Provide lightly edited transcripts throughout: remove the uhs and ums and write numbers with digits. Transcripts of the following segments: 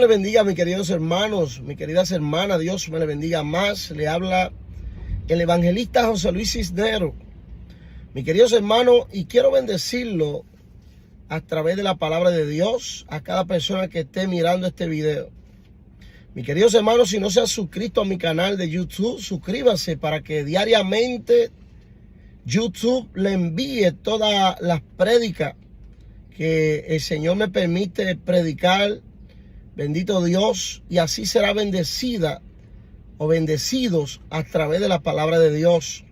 le bendiga, mis queridos hermanos, mis queridas hermanas. Dios me le bendiga más. Le habla el evangelista José Luis Cisneros. Mis queridos hermanos, y quiero bendecirlo a través de la palabra de Dios a cada persona que esté mirando este video. Mis queridos hermanos, si no se ha suscrito a mi canal de YouTube, suscríbase para que diariamente YouTube le envíe todas las prédicas que el Señor me permite predicar. Bendito Dios, y así será bendecida o bendecidos a través de la palabra de Dios.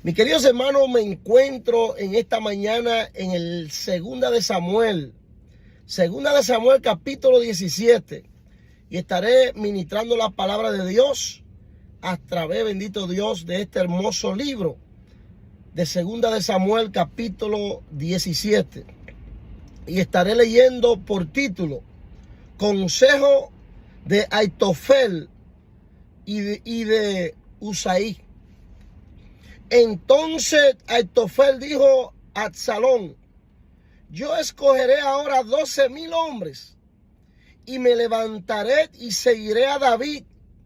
Mis queridos hermanos, me encuentro en esta mañana en el Segunda de Samuel capítulo 17, y estaré ministrando la palabra de Dios a través, bendito Dios, de este hermoso libro de Segunda de Samuel capítulo 17, y estaré leyendo por título Consejo de Aitofel y de Usaí. Entonces Aitofel dijo a Absalón: yo escogeré ahora 12,000 hombres y me levantaré y seguiré a David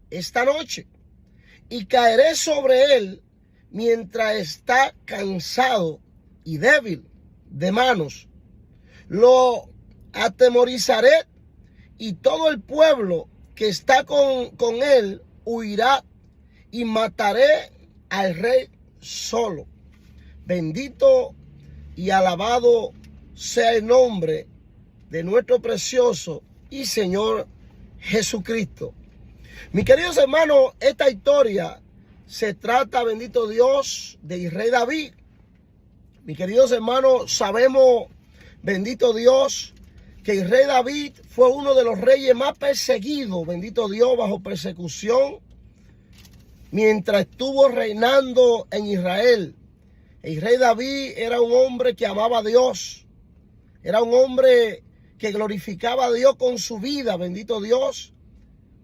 esta noche y caeré sobre él mientras está cansado y débil de manos. Lo atemorizaré y todo el pueblo que está con él huirá, y mataré al rey solo. Bendito y alabado sea el nombre de nuestro precioso y Señor Jesucristo. Mis queridos hermanos, esta historia se trata, bendito Dios, del rey David. Mis queridos hermanos, sabemos, bendito Dios, que el rey David fue uno de los reyes más perseguidos, bendito Dios, bajo persecución, mientras estuvo reinando en Israel. El rey David era un hombre que amaba a Dios, era un hombre que glorificaba a Dios con su vida, bendito Dios.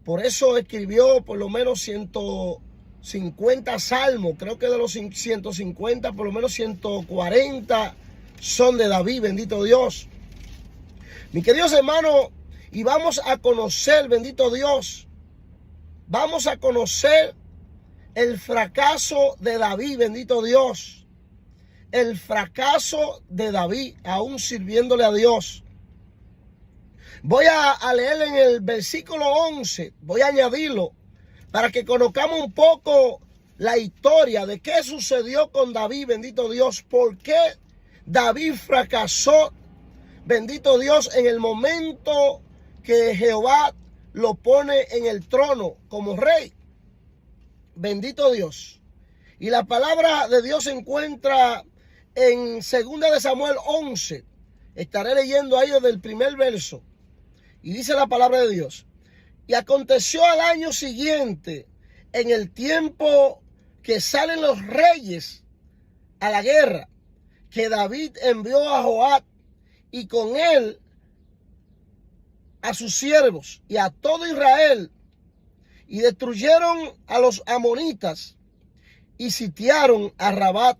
Por eso escribió por lo menos 150 salmos, creo que de los 150, por lo menos 140 son de David, bendito Dios. Mis queridos hermanos, y vamos a conocer, bendito Dios, vamos a conocer el fracaso de David, bendito Dios. El fracaso de David, aún sirviéndole a Dios. Voy a leer en el versículo 11, voy a añadirlo, para que conozcamos un poco la historia de qué sucedió con David, bendito Dios. ¿Por qué David fracasó, bendito Dios, en el momento que Jehová lo pone en el trono como rey? Bendito Dios. Y la palabra de Dios se encuentra en Segunda de Samuel 11. Estaré leyendo ahí desde el primer verso. Y dice la palabra de Dios: y aconteció al año siguiente, en el tiempo que salen los reyes a la guerra, que David envió a Joab y con él a sus siervos y a todo Israel, y destruyeron a los amonitas y sitiaron a Rabat.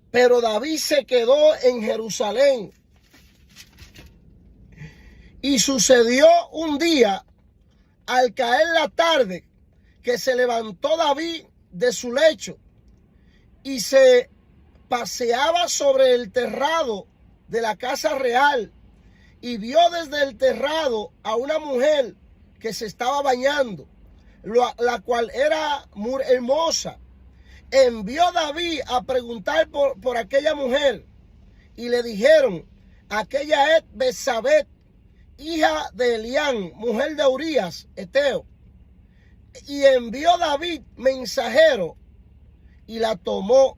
Pero David se quedó en Jerusalén. Y sucedió un día, al caer la tarde, que se levantó David de su lecho y se paseaba sobre el terrado de la casa real, y vio desde el terrado a una mujer que se estaba bañando, la cual era muy hermosa. Envió David a preguntar por aquella mujer, y le dijeron: aquella es Betsabé, hija de Elián, mujer de Urías Eteo. Y envió David mensajero, y la tomó,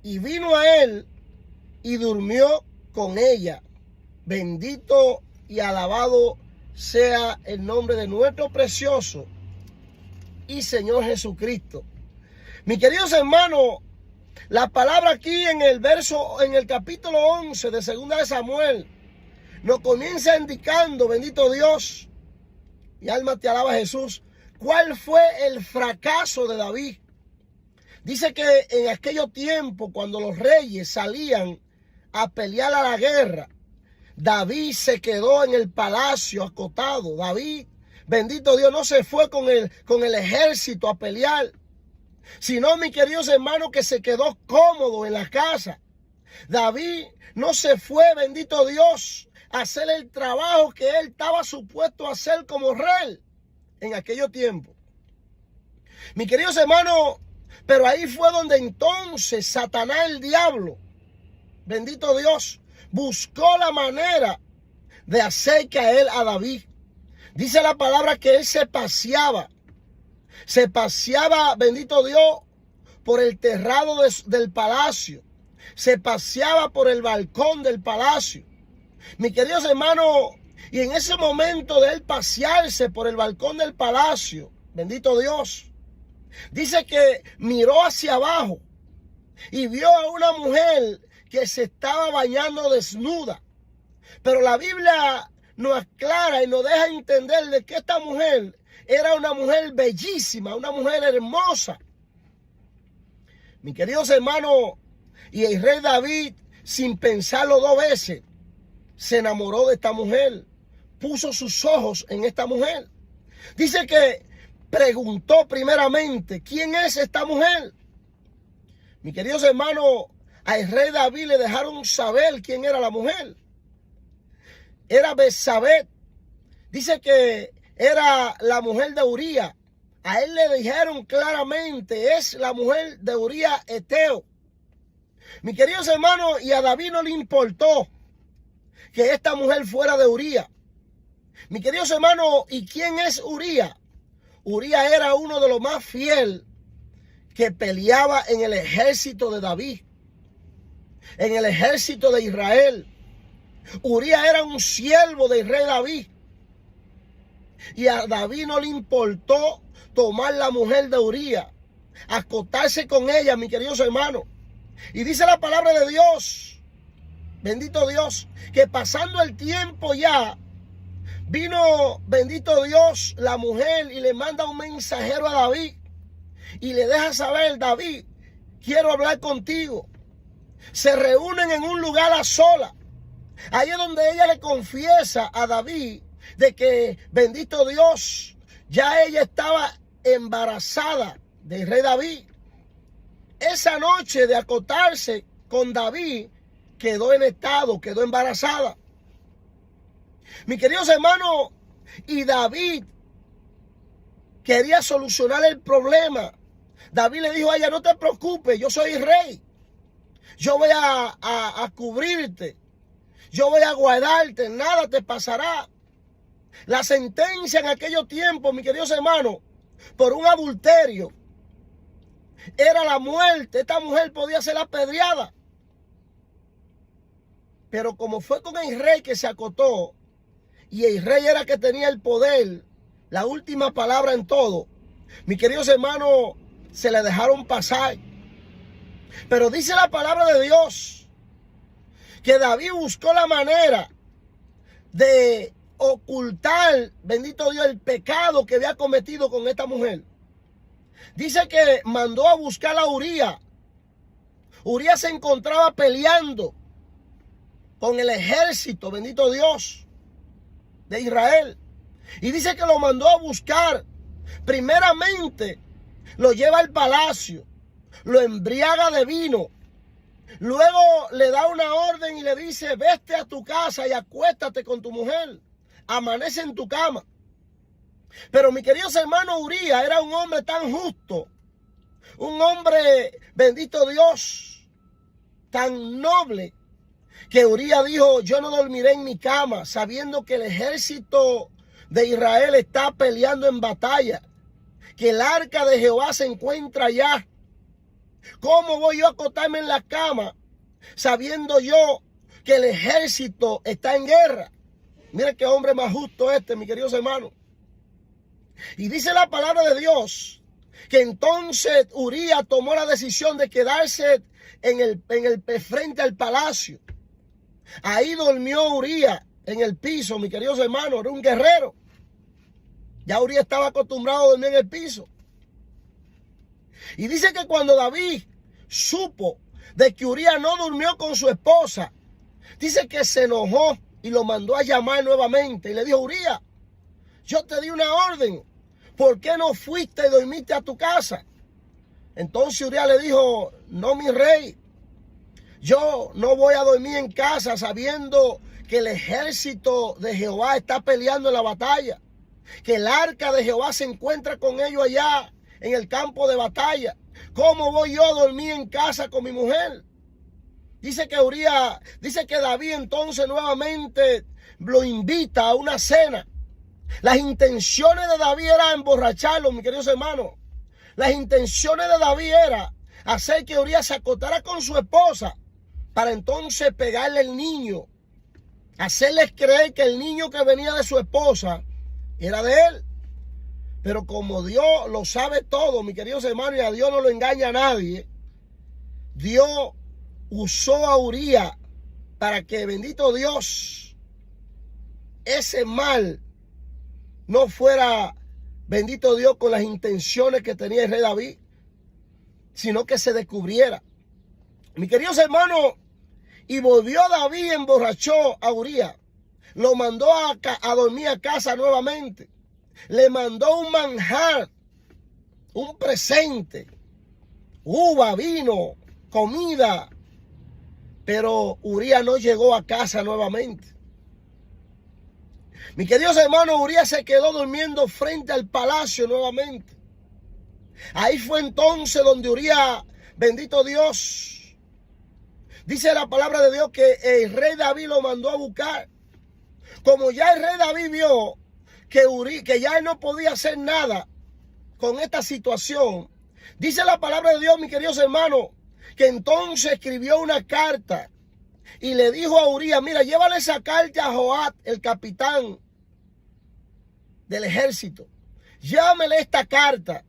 y vino a él, y durmió con ella. Bendito y alabado sea el nombre de nuestro precioso y Señor Jesucristo. Mis queridos hermanos, la palabra aquí en el capítulo 11 de Segunda de Samuel, nos comienza indicando, bendito Dios, mi alma te alaba, Jesús, cuál fue el fracaso de David. Dice que en aquellos tiempos, cuando los reyes salían a pelear a la guerra, David se quedó en el palacio acotado. David, bendito Dios, no se fue con el ejército a pelear, sino, mis queridos hermanos, que se quedó cómodo en la casa. David no se fue, bendito Dios, a hacer el trabajo que él estaba supuesto a hacer como rey en aquellos tiempos. Mis queridos hermanos, pero ahí fue donde entonces Satanás, el diablo, bendito Dios, buscó la manera de hacer caer a David. Dice la palabra que él se paseaba, bendito Dios, por el terrado del palacio, se paseaba por el balcón del palacio. Mis queridos hermanos, y en ese momento de él pasearse por el balcón del palacio, bendito Dios, dice que miró hacia abajo y vio a una mujer que se estaba bañando desnuda. Pero la Biblia nos aclara y nos deja entender de que esta mujer era una mujer bellísima, una mujer hermosa. Mis queridos hermanos, y el rey David, sin pensarlo dos veces, se enamoró de esta mujer, puso sus ojos en esta mujer. Dice que preguntó primeramente, ¿quién es esta mujer? Mis queridos hermanos, al rey David le dejaron saber quién era la mujer. Era Betsabé. Dice que era la mujer de Uría. A él le dijeron claramente, es la mujer de Uría Eteo. Mis queridos hermanos, y a David no le importó que esta mujer fuera de Uría. Mis queridos hermanos, ¿y quién es Uría? Uría era uno de los más fieles que peleaba en el ejército de David, en el ejército de Israel. Uría era un siervo del rey David. Y a David no le importó tomar la mujer de Uría, acostarse con ella, mis queridos hermanos. Y dice la palabra de Dios, bendito Dios, que pasando el tiempo ya, vino, bendito Dios, la mujer y le manda un mensajero a David. Y le deja saber, David, quiero hablar contigo. Se reúnen en un lugar a solas. Ahí es donde ella le confiesa a David de que, bendito Dios, ya ella estaba embarazada del rey David. Esa noche de acostarse con David, quedó en estado, quedó embarazada. Mis queridos hermanos, y David quería solucionar el problema. David le dijo a ella, no te preocupes, yo soy rey. Yo voy a cubrirte. Yo voy a guardarte, nada te pasará. La sentencia en aquellos tiempos, mis queridos hermanos, por un adulterio, era la muerte. Esta mujer podía ser apedreada. Pero como fue con el rey que se acotó, y el rey era que tenía el poder, la última palabra en todo, mis queridos hermanos, se le dejaron pasar. Pero dice la palabra de Dios que David buscó la manera de ocultar, bendito Dios, el pecado que había cometido con esta mujer. Dice que mandó a buscar a Uría. Uría se encontraba peleando con el ejército, bendito Dios, de Israel. Y dice que lo mandó a buscar. Primeramente lo lleva al palacio, lo embriaga de vino. Luego le da una orden y le dice, vete a tu casa y acuéstate con tu mujer. Amanece en tu cama. Pero mi querido hermano, Uría era un hombre tan justo, un hombre, bendito Dios, tan noble, que Uría dijo, yo no dormiré en mi cama, sabiendo que el ejército de Israel está peleando en batalla, que el arca de Jehová se encuentra allá. ¿Cómo voy yo a acostarme en la cama sabiendo yo que el ejército está en guerra? Mira qué hombre más justo este, mis queridos hermanos. Y dice la palabra de Dios que entonces Uría tomó la decisión de quedarse frente al palacio. Ahí durmió Uría en el piso, mis queridos hermanos. Era un guerrero. Ya Uría estaba acostumbrado a dormir en el piso. Y dice que cuando David supo de que Uría no durmió con su esposa, dice que se enojó y lo mandó a llamar nuevamente y le dijo: Urías, yo te di una orden, ¿por qué no fuiste y dormiste a tu casa? Entonces Urías le dijo: no, mi rey, yo no voy a dormir en casa sabiendo que el ejército de Jehová está peleando en la batalla, que el arca de Jehová se encuentra con ellos allá en el campo de batalla. ¿Cómo voy yo a dormir en casa con mi mujer? Dice que David entonces nuevamente lo invita a una cena. Las intenciones de David eran emborracharlo, mis queridos hermanos. Las intenciones de David era hacer que Urías se acostara con su esposa para entonces pegarle el niño, hacerles creer que el niño que venía de su esposa era de él. Pero como Dios lo sabe todo, mis queridos hermanos, y a Dios no lo engaña a nadie, Dios usó a Urías para que, bendito Dios, ese mal no fuera, bendito Dios, con las intenciones que tenía el rey David, sino que se descubriera. Mis queridos hermanos, y volvió David y emborrachó a Urías, lo mandó a dormir a casa nuevamente, le mandó un manjar, un presente, uva, vino, comida, pero Urías no llegó a casa nuevamente. Mis queridos hermanos, Urías se quedó durmiendo frente al palacio nuevamente. Ahí fue entonces donde Urías, bendito Dios, dice la palabra de Dios que el rey David lo mandó a buscar. Como ya el rey David vio que ya él no podía hacer nada con esta situación, dice la palabra de Dios, mis queridos hermanos, que entonces escribió una carta y le dijo a Urías: mira, llévale esa carta a Joab, el capitán del ejército. Llámele esta carta.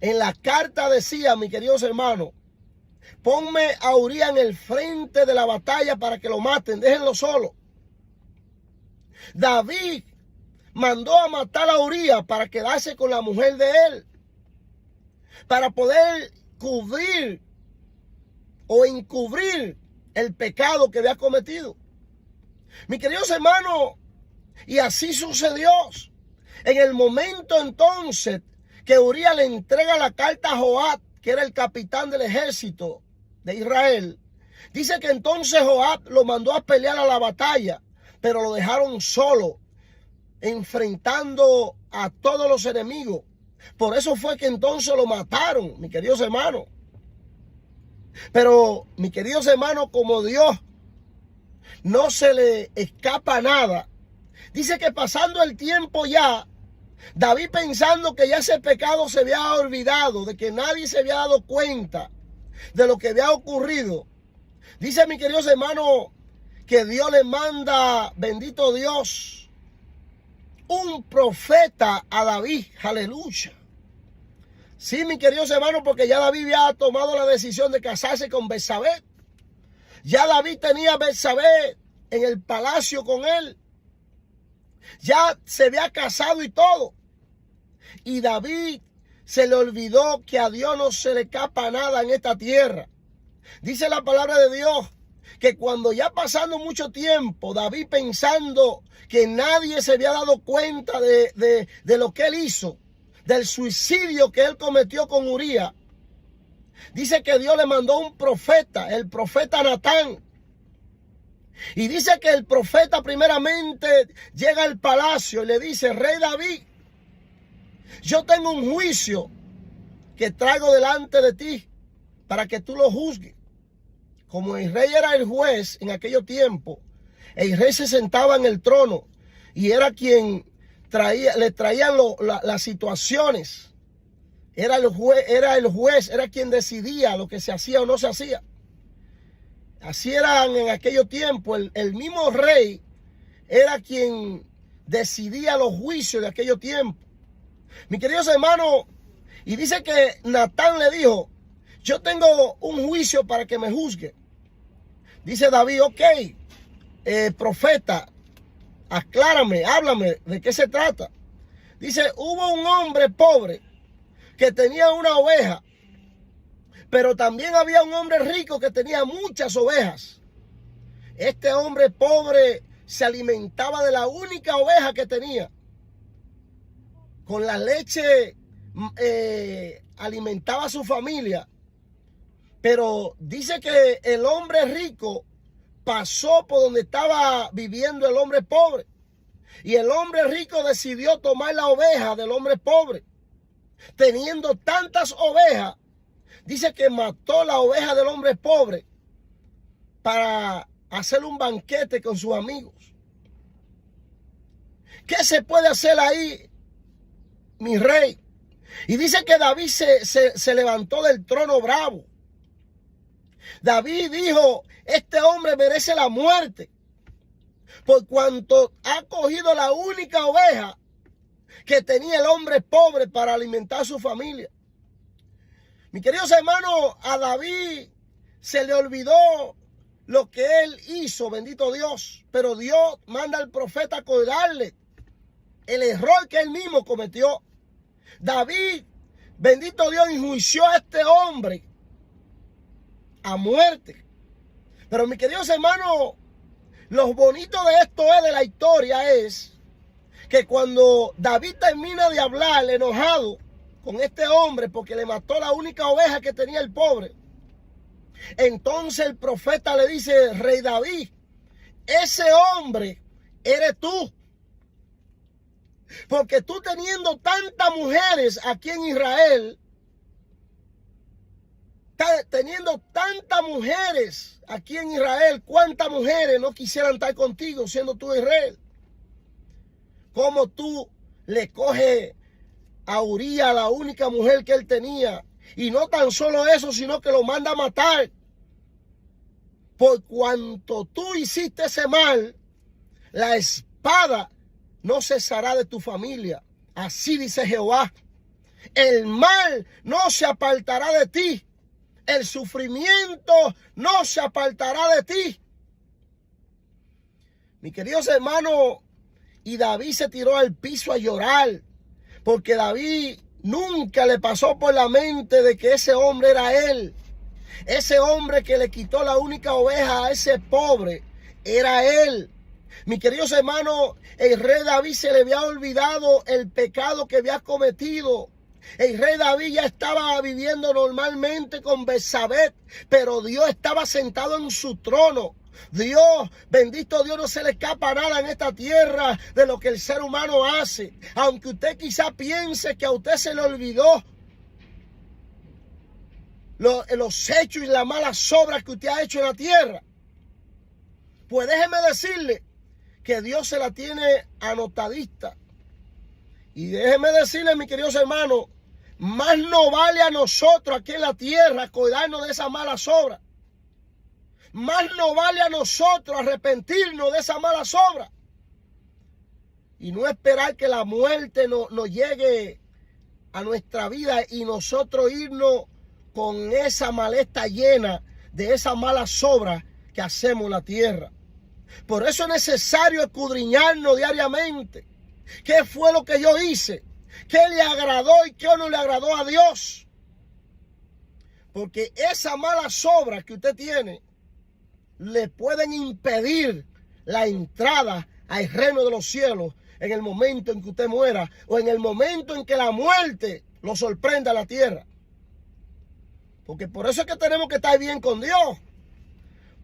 En la carta decía, mis queridos hermanos: ponme a Urías en el frente de la batalla para que lo maten, déjenlo solo. David mandó a matar a Urías para quedarse con la mujer de él, para poder cubrir o encubrir el pecado que había cometido. Mis queridos hermanos, y así sucedió. En el momento entonces que Urías le entrega la carta a Joab, que era el capitán del ejército de Israel, dice que entonces Joab lo mandó a pelear a la batalla, pero lo dejaron solo, enfrentando a todos los enemigos. Por eso fue que entonces lo mataron, mis queridos hermanos. Pero, mis queridos hermanos, como Dios no se le escapa nada, dice que pasando el tiempo ya, David, pensando que ya ese pecado se había olvidado, de que nadie se había dado cuenta de lo que había ocurrido, dice, mis queridos hermanos, que Dios le manda, bendito Dios, un profeta a David. Aleluya. Sí, mis queridos hermanos, porque ya David había tomado la decisión de casarse con Betsabé. Ya David tenía a Betsabé en el palacio con él. Ya se había casado y todo. Y David se le olvidó que a Dios no se le escapa nada en esta tierra. Dice la palabra de Dios que cuando ya pasando mucho tiempo, David, pensando que nadie se había dado cuenta de lo que él hizo, del suicidio que él cometió con Urías, dice que Dios le mandó un profeta, el profeta Natán. Y dice que el profeta primeramente llega al palacio y le dice: rey David, yo tengo un juicio que traigo delante de ti para que tú lo juzgues. Como el rey era el juez en aquello tiempo, el rey se sentaba en el trono y era quien le traían las situaciones. Era el juez, era quien decidía lo que se hacía o no se hacía. Así eran en aquello tiempo. El mismo rey era quien decidía los juicios de aquello tiempo. Mis queridos hermanos, y dice que Natán le dijo: yo tengo un juicio para que me juzgue. Dice David: ok, profeta, aclárame, háblame, ¿de qué se trata? Dice: hubo un hombre pobre que tenía una oveja, pero también había un hombre rico que tenía muchas ovejas. Este hombre pobre se alimentaba de la única oveja que tenía. Con la leche alimentaba a su familia. Pero dice que el hombre rico pasó por donde estaba viviendo el hombre pobre. Y el hombre rico decidió tomar la oveja del hombre pobre. Teniendo tantas ovejas, dice que mató la oveja del hombre pobre para hacer un banquete con sus amigos. ¿Qué se puede hacer ahí, mi rey? Y dice que David se levantó del trono bravo. David dijo, este hombre merece la muerte, por cuanto ha cogido la única oveja que tenía el hombre pobre para alimentar a su familia. Mis queridos hermanos, a David se le olvidó lo que él hizo, bendito Dios. Pero Dios manda al profeta a acordarle el error que él mismo cometió. David, bendito Dios, enjuició a este hombre a muerte. Pero mis queridos hermanos, lo bonito de esto de la historia es que cuando David termina de hablar enojado con este hombre porque le mató la única oveja que tenía el pobre, entonces el profeta le dice, rey David, ese hombre eres tú. Porque tú teniendo tantas mujeres aquí en Israel, ¿cuántas mujeres no quisieran estar contigo siendo tú Israel? ¿Cómo tú le coges a Uría, la única mujer que él tenía? Y no tan solo eso, sino que lo manda a matar. Por cuanto tú hiciste ese mal, la espada no cesará de tu familia. Así dice Jehová. El mal no se apartará de ti. El sufrimiento no se apartará de ti. Mis queridos hermanos, y David se tiró al piso a llorar, porque David nunca le pasó por la mente de que ese hombre era él. Ese hombre que le quitó la única oveja a ese pobre era él. Mis queridos hermanos, el rey David se le había olvidado el pecado que había cometido. El rey David ya estaba viviendo normalmente con Betsabé, pero Dios estaba sentado en su trono. Dios, bendito Dios, no se le escapa nada en esta tierra de lo que el ser humano hace. Aunque usted quizá piense que a usted se le olvidó los hechos y las malas obras que usted ha hecho en la tierra, pues déjeme decirle que Dios se la tiene anotadita. Y déjeme decirle, mis queridos hermanos, más no vale a nosotros aquí en la tierra acordarnos de esas malas obras. Más no vale a nosotros arrepentirnos de esas malas obras. Y no esperar que la muerte nos llegue a nuestra vida y nosotros irnos con esa maleta llena de esas malas obras que hacemos en la tierra. Por eso es necesario escudriñarnos diariamente. ¿Qué fue lo que yo hice? ¿Qué le agradó y qué no le agradó a Dios? Porque esas malas obras que usted tiene le pueden impedir la entrada al reino de los cielos en el momento en que usted muera o en el momento en que la muerte lo sorprenda a la tierra. Porque por eso es que tenemos que estar bien con Dios.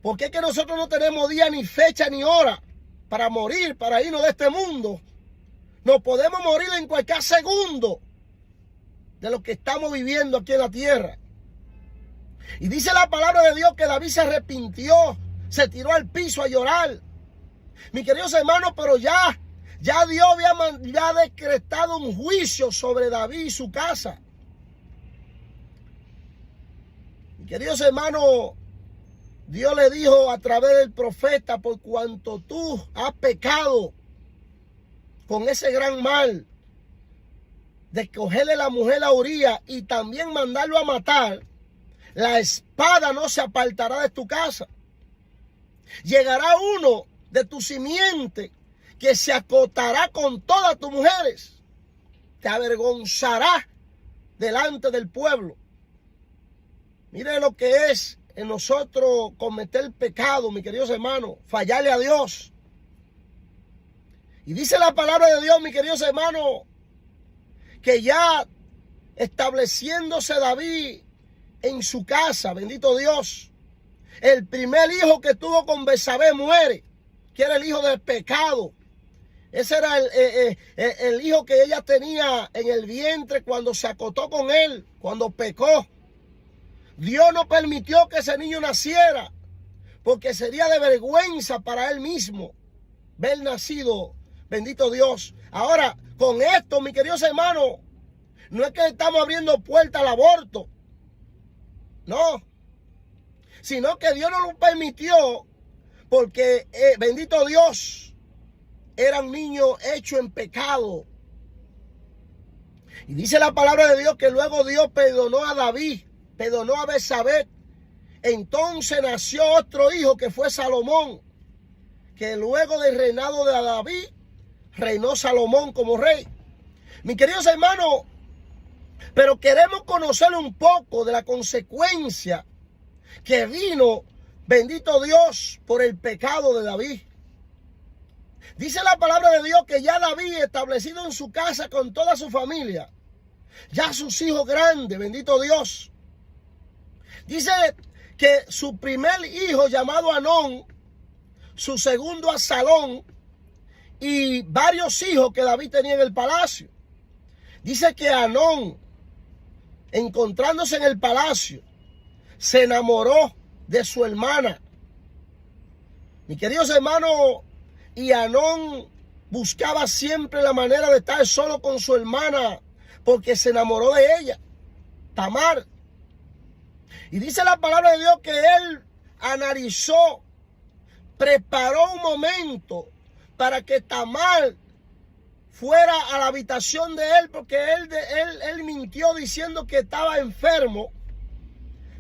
Porque es que nosotros no tenemos día ni fecha ni hora para morir, para irnos de este mundo. Nos podemos morir en cualquier segundo de lo que estamos viviendo aquí en la tierra. Y dice la palabra de Dios que David se arrepintió, se tiró al piso a llorar. Mis queridos hermanos, pero ya Dios había decretado un juicio sobre David y su casa. Mis queridos hermanos, Dios le dijo a través del profeta, por cuanto tú has pecado con ese gran mal de cogerle la mujer a Uría y también mandarlo a matar, la espada no se apartará de tu casa. Llegará uno de tu simiente que se acotará con todas tus mujeres. Te avergonzará delante del pueblo. Mire lo que es en nosotros cometer pecado, mis queridos hermanos, fallarle a Dios. Y dice la palabra de Dios, mis queridos hermanos, que ya estableciéndose David en su casa, bendito Dios, el primer hijo que tuvo con Betsabé muere, que era el hijo del pecado. Ese era el hijo que ella tenía en el vientre cuando se acostó con él, cuando pecó. Dios no permitió que ese niño naciera, porque sería de vergüenza para él mismo ver nacido, bendito Dios. Ahora, con esto, mis queridos hermanos, no es que estamos abriendo puerta al aborto, no, sino que Dios no lo permitió porque, bendito Dios, era un niño hecho en pecado. Y dice la palabra de Dios que luego Dios perdonó a David, perdonó a Betsabé. Entonces nació otro hijo que fue Salomón, que luego del reinado de David, reinó Salomón como rey. Mis queridos hermanos, pero queremos conocer un poco de la consecuencia que vino, bendito Dios, por el pecado de David. Dice la palabra de Dios que ya David, establecido en su casa con toda su familia, ya sus hijos grandes, bendito Dios. Dice que su primer hijo llamado Anón, su segundo Absalón y varios hijos que David tenía en el palacio. Dice que Anón, encontrándose en el palacio, se enamoró de su hermana. Mis queridos hermanos, y Anón buscaba siempre la manera de estar solo con su hermana porque se enamoró de ella, Tamar. Y dice la palabra de Dios que él analizó, preparó un momento para que Tamar fuera a la habitación de él, porque él mintió diciendo que estaba enfermo,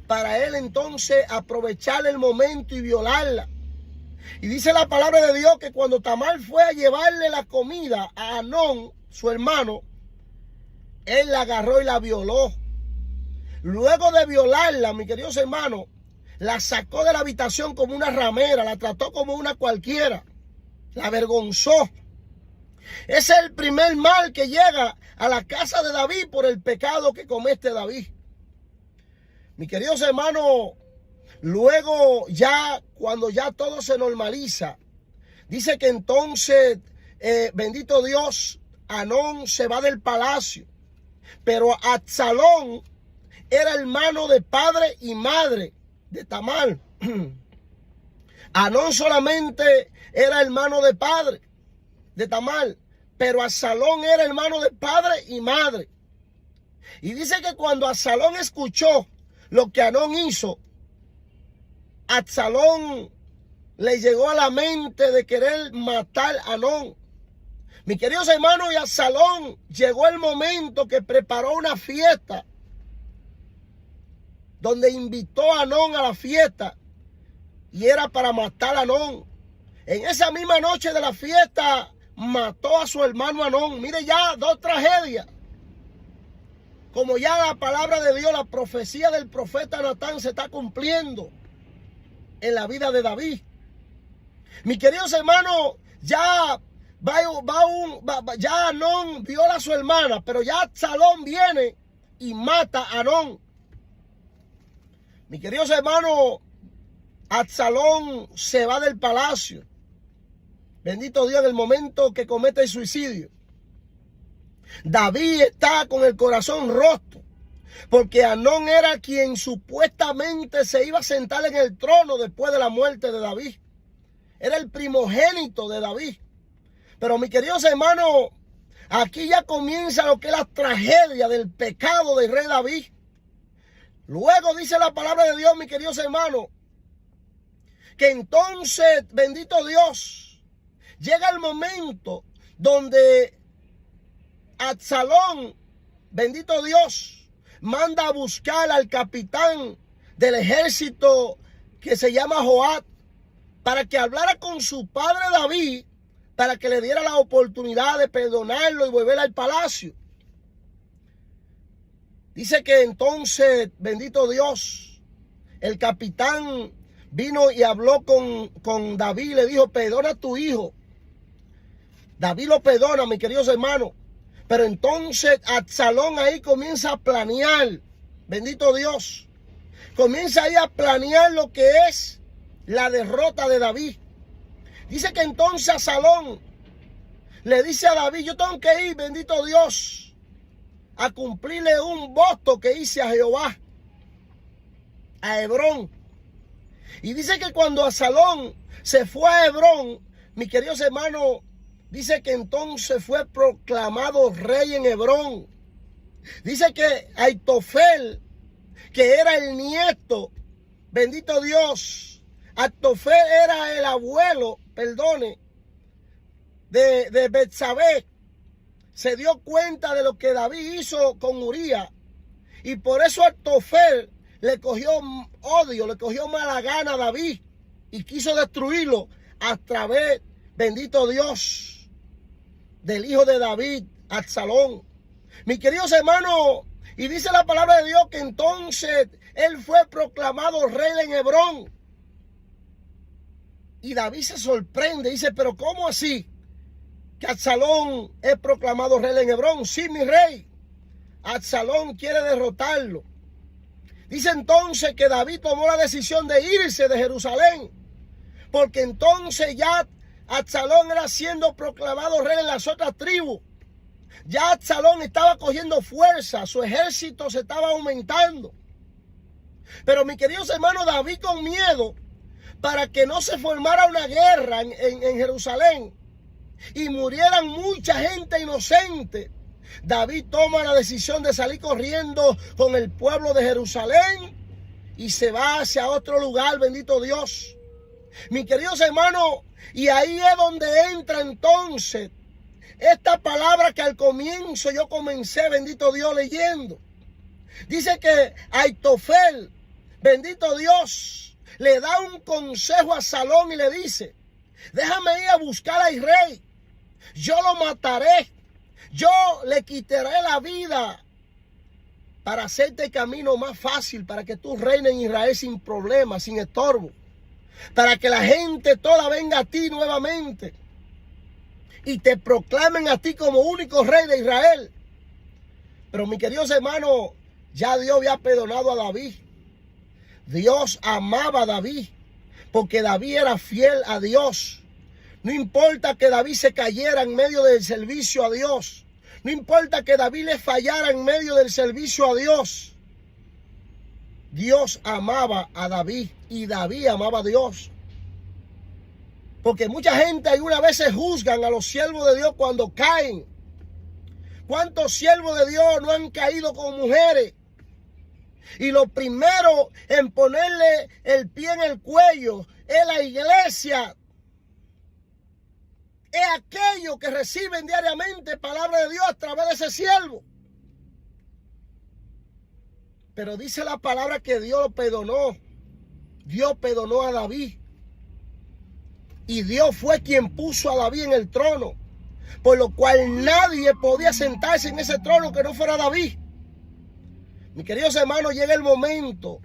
para él entonces aprovechar el momento y violarla. Y dice la palabra de Dios que cuando Tamar fue a llevarle la comida a Anón, su hermano, él la agarró y la violó. Luego de violarla, mis queridos hermanos, la sacó de la habitación como una ramera, la trató como una cualquiera, la avergonzó. Ese es el primer mal que llega a la casa de David por el pecado que comete David. Mis queridos hermanos, luego ya, cuando ya todo se normaliza, dice que entonces, bendito Dios, Anón se va del palacio. Pero Absalón era hermano de padre y madre de Tamar. Anón solamente era hermano de padre de Tamar, pero Absalón era hermano de padre y madre. Y dice que cuando Absalón escuchó lo que Anón hizo, Absalón le llegó a la mente de querer matar a Anón. Mis queridos hermanos, y Absalón llegó el momento que preparó una fiesta donde invitó a Anón a la fiesta y era para matar a Anón. En esa misma noche de la fiesta mató a su hermano Anón. Mire, ya dos tragedias. Como ya la palabra de Dios, la profecía del profeta Natán se está cumpliendo en la vida de David. Mis queridos hermanos, ya Anón viola a su hermana, pero ya Absalón viene y mata a Anón. Mis queridos hermanos, Absalón se va del palacio. Bendito Dios, en el momento que comete el suicidio. David está con el corazón roto, porque Anón era quien supuestamente se iba a sentar en el trono después de la muerte de David. Era el primogénito de David. Pero mis queridos hermanos, aquí ya comienza lo que es la tragedia del pecado del rey David. Luego dice la palabra de Dios, mis queridos hermanos, que entonces, bendito Dios, llega el momento donde Absalón, bendito Dios, manda a buscar al capitán del ejército que se llama Joab, para que hablara con su padre David, para que le diera la oportunidad de perdonarlo y volver al palacio. Dice que entonces, bendito Dios, el capitán vino y habló con David y le dijo: perdona a tu hijo. David lo perdona, mis queridos hermanos. Pero entonces Absalón ahí comienza a planear. Bendito Dios. Comienza ahí a planear lo que es la derrota de David. Dice que entonces Absalón le dice a David, yo tengo que ir, bendito Dios, a cumplirle un voto que hice a Jehová, a Hebrón. Y dice que cuando Absalón se fue a Hebrón, mis queridos hermanos, dice que entonces fue proclamado rey en Hebrón. Dice que Aitofel, que era el nieto, bendito Dios, Aitofel era el abuelo, de Betsabé, se dio cuenta de lo que David hizo con Uría. Y por eso Aitofel le cogió odio, le cogió mala gana a David y quiso destruirlo a través, bendito Dios, del hijo de David, Absalón. Mis queridos hermanos, y dice la palabra de Dios que entonces él fue proclamado rey en Hebrón. Y David se sorprende, dice, pero ¿cómo así? Que Absalón es proclamado rey en Hebrón. Sí, mi rey. Absalón quiere derrotarlo. Dice entonces que David tomó la decisión de irse de Jerusalén, porque entonces ya Absalón era siendo proclamado rey en las otras tribus. Ya Absalón estaba cogiendo fuerza, su ejército se estaba aumentando. Pero mis queridos hermanos, David con miedo, para que no se formara una guerra en Jerusalén y murieran mucha gente inocente, David toma la decisión de salir corriendo con el pueblo de Jerusalén y se va hacia otro lugar, bendito Dios. Mis queridos hermanos, y ahí es donde entra entonces esta palabra que al comienzo yo comencé, bendito Dios, leyendo. Dice que Aitofel, bendito Dios, le da un consejo a Absalón y le dice, déjame ir a buscar al rey, yo lo mataré. Yo le quitaré la vida para hacerte el camino más fácil, para que tú reines en Israel sin problemas, sin estorbo. Para que la gente toda venga a ti nuevamente y te proclamen a ti como único rey de Israel. Pero mis queridos hermanos, ya Dios había perdonado a David. Dios amaba a David porque David era fiel a Dios. No importa que David se cayera en medio del servicio a Dios. No importa que David le fallara en medio del servicio a Dios. Dios amaba a David y David amaba a Dios. Porque mucha gente algunas veces juzgan a los siervos de Dios cuando caen. ¿Cuántos siervos de Dios no han caído con mujeres? Y lo primero en ponerle el pie en el cuello es la iglesia. Es aquellos que reciben diariamente palabra de Dios a través de ese siervo. Pero dice la palabra que Dios lo perdonó. Dios perdonó a David. Y Dios fue quien puso a David en el trono. Por lo cual nadie podía sentarse en ese trono que no fuera David. Mis queridos hermanos, llega el momento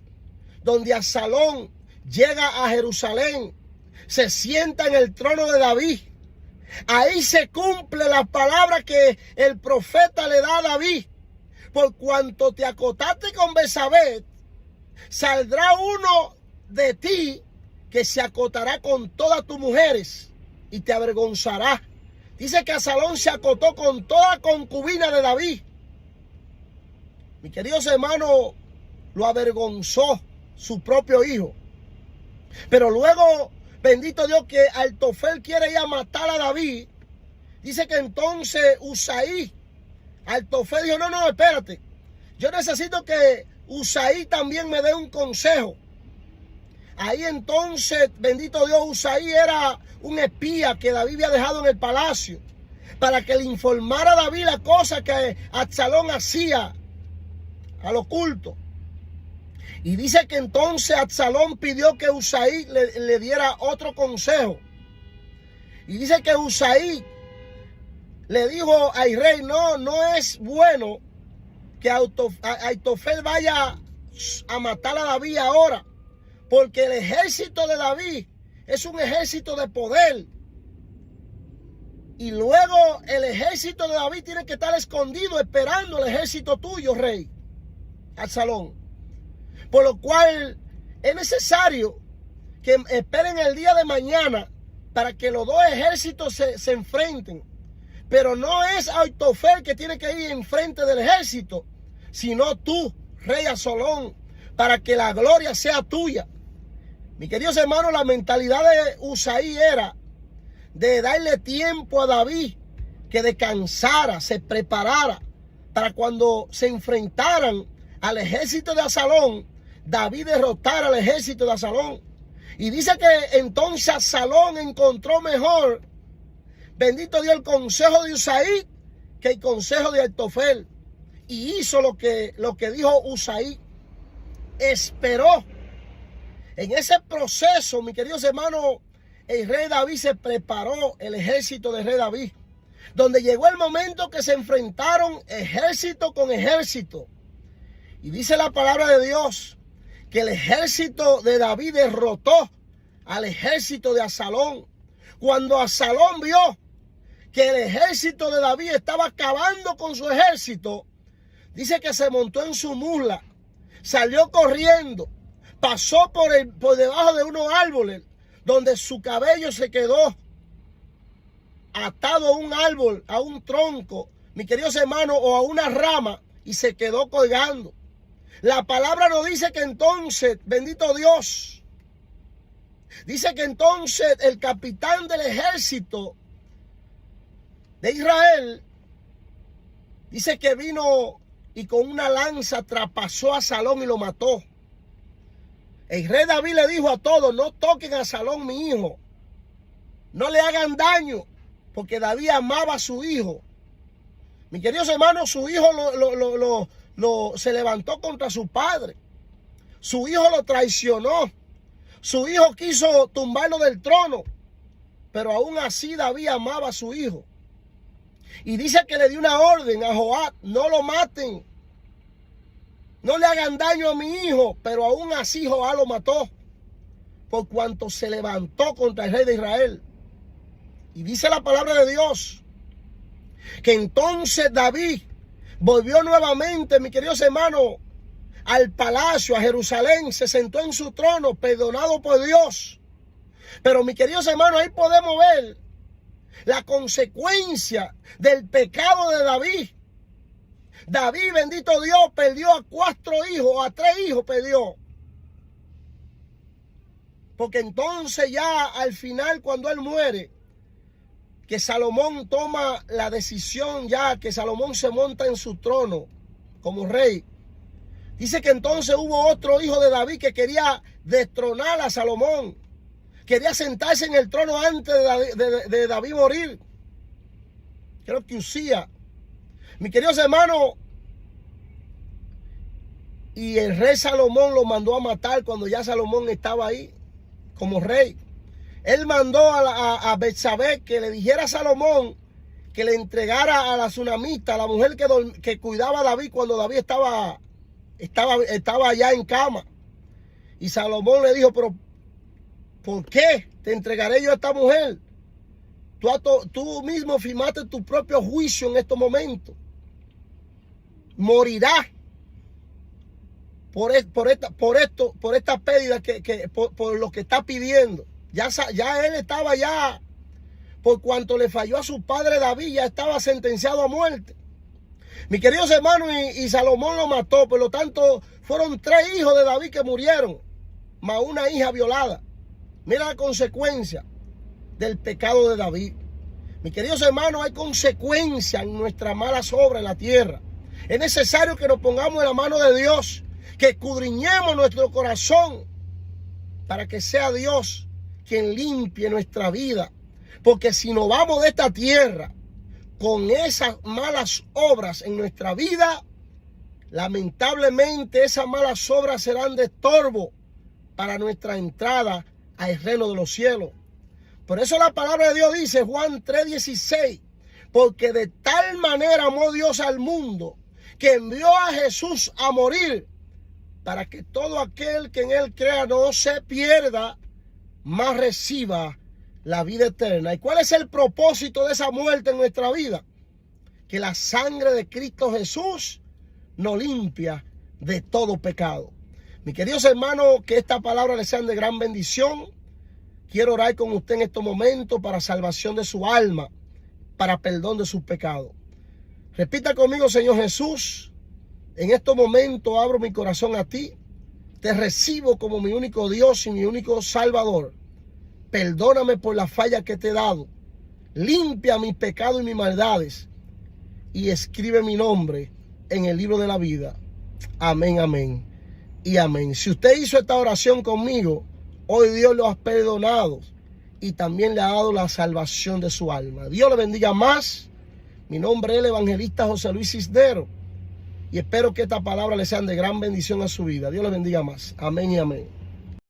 donde Absalón llega a Jerusalén. Se sienta en el trono de David. Ahí se cumple la palabra que el profeta le da a David. Por cuanto te acotaste con Betsabé, saldrá uno de ti que se acotará con todas tus mujeres y te avergonzará. Dice que Absalón se acotó con toda concubina de David. Mis queridos hermanos, lo avergonzó su propio hijo. Pero luego, bendito Dios, que Aitofel quiere ir a matar a David. Dice que entonces Usaí, Aitofel dijo, no, espérate. Yo necesito que Usaí también me dé un consejo. Ahí entonces, bendito Dios, Usaí era un espía que David había dejado en el palacio para que le informara a David la cosa que Absalón hacía al oculto. Y dice que entonces Absalón pidió que Usaí le diera otro consejo. Y dice que Usaí le dijo al rey, no es bueno que Aitofel vaya a matar a David ahora, porque el ejército de David es un ejército de poder. Y luego el ejército de David tiene que estar escondido esperando el ejército tuyo, rey, Absalón. Por lo cual es necesario que esperen el día de mañana para que los dos ejércitos se enfrenten. Pero no es Ahitofel que tiene que ir enfrente del ejército, sino tú, rey Absalón, para que la gloria sea tuya. Mi queridos hermanos, la mentalidad de Usaí era de darle tiempo a David que descansara, se preparara para cuando se enfrentaran al ejército de Absalón, David derrotara al ejército de Absalón. Y dice que entonces Absalón encontró mejor, bendito Dios, el consejo de Usaí que el consejo de Ahitofel. Y hizo lo que dijo Usaí. Esperó. En ese proceso, mis queridos hermanos, el rey David se preparó, el ejército del rey David, donde llegó el momento que se enfrentaron ejército con ejército. Y dice la palabra de Dios que el ejército de David derrotó al ejército de Absalón. Cuando Absalón vio que el ejército de David estaba acabando con su ejército, dice que se montó en su mula, salió corriendo, pasó por debajo de unos árboles, donde su cabello se quedó atado a un árbol, a un tronco, mis queridos hermanos, o a una rama, y se quedó colgando. La palabra nos dice que entonces, bendito Dios, dice que entonces el capitán del ejército de Israel, dice que vino y con una lanza traspasó a Absalón y lo mató. El rey David le dijo a todos: no toquen a Absalón, mi hijo, no le hagan daño, porque David amaba a su hijo. Mis queridos hermanos, su hijo se levantó contra su padre. Su hijo lo traicionó. Su hijo quiso tumbarlo del trono, pero aún así David amaba a su hijo. Y dice que le dio una orden a Joab: no lo maten, no le hagan daño a mi hijo. Pero aún así Joab lo mató, por cuanto se levantó contra el rey de Israel. Y dice la palabra de Dios que entonces David volvió nuevamente, mis queridos hermanos, al palacio, a Jerusalén, se sentó en su trono, perdonado por Dios. Pero mis queridos hermanos, ahí podemos ver la consecuencia del pecado de David. David, bendito Dios, perdió a 4 hijos, a 3 hijos perdió. Porque entonces ya al final, cuando él muere, que Salomón toma la decisión, ya que Salomón se monta en su trono como rey, dice que entonces hubo otro hijo de David que quería destronar a Salomón. Quería sentarse en el trono antes de David morir. Creo que Usía. Mis queridos hermanos, y el rey Salomón lo mandó a matar cuando ya Salomón estaba ahí como rey. Él mandó a Betsabé que le dijera a Salomón que le entregara a la tsunamita, a la mujer que cuidaba a David cuando David estaba allá en cama. Y Salomón le dijo: pero ¿por qué te entregaré yo a esta mujer? Tú mismo firmaste tu propio juicio en estos momentos. Morirá por esta pérdida por lo que está pidiendo. Ya él estaba ya, por cuanto le falló a su padre David, ya estaba sentenciado a muerte. Mis queridos hermanos, y Salomón lo mató. Por lo tanto, fueron 3 hijos de David que murieron, más una hija violada. Mira la consecuencia del pecado de David. Mis queridos hermanos, hay consecuencias en nuestras malas obras en la tierra. Es necesario que nos pongamos en la mano de Dios, que escudriñemos nuestro corazón para que sea Dios quien limpie nuestra vida. Porque si nos vamos de esta tierra con esas malas obras en nuestra vida, lamentablemente esas malas obras serán de estorbo para nuestra entrada al reino de los cielos. Por eso la palabra de Dios dice, Juan 3:16, porque de tal manera amó Dios al mundo, que envió a Jesús a morir, para que todo aquel que en él crea no se pierda, mas reciba la vida eterna. ¿Y cuál es el propósito de esa muerte en nuestra vida? Que la sangre de Cristo Jesús nos limpia de todo pecado. Mis queridos hermanos, que esta palabra les sea de gran bendición. Quiero orar con usted en estos momentos para salvación de su alma, para perdón de sus pecados. Repita conmigo: Señor Jesús, en estos momentos abro mi corazón a ti. Te recibo como mi único Dios y mi único Salvador. Perdóname por la falla que te he dado. Limpia mis pecados y mis maldades. Y escribe mi nombre en el libro de la vida. Amén, amén y amén. Si usted hizo esta oración conmigo, hoy Dios lo ha perdonado y también le ha dado la salvación de su alma. Dios le bendiga más. Mi nombre es el evangelista José Luis Cisneros y espero que esta palabra le sea de gran bendición a su vida. Dios le bendiga más. Amén y amén.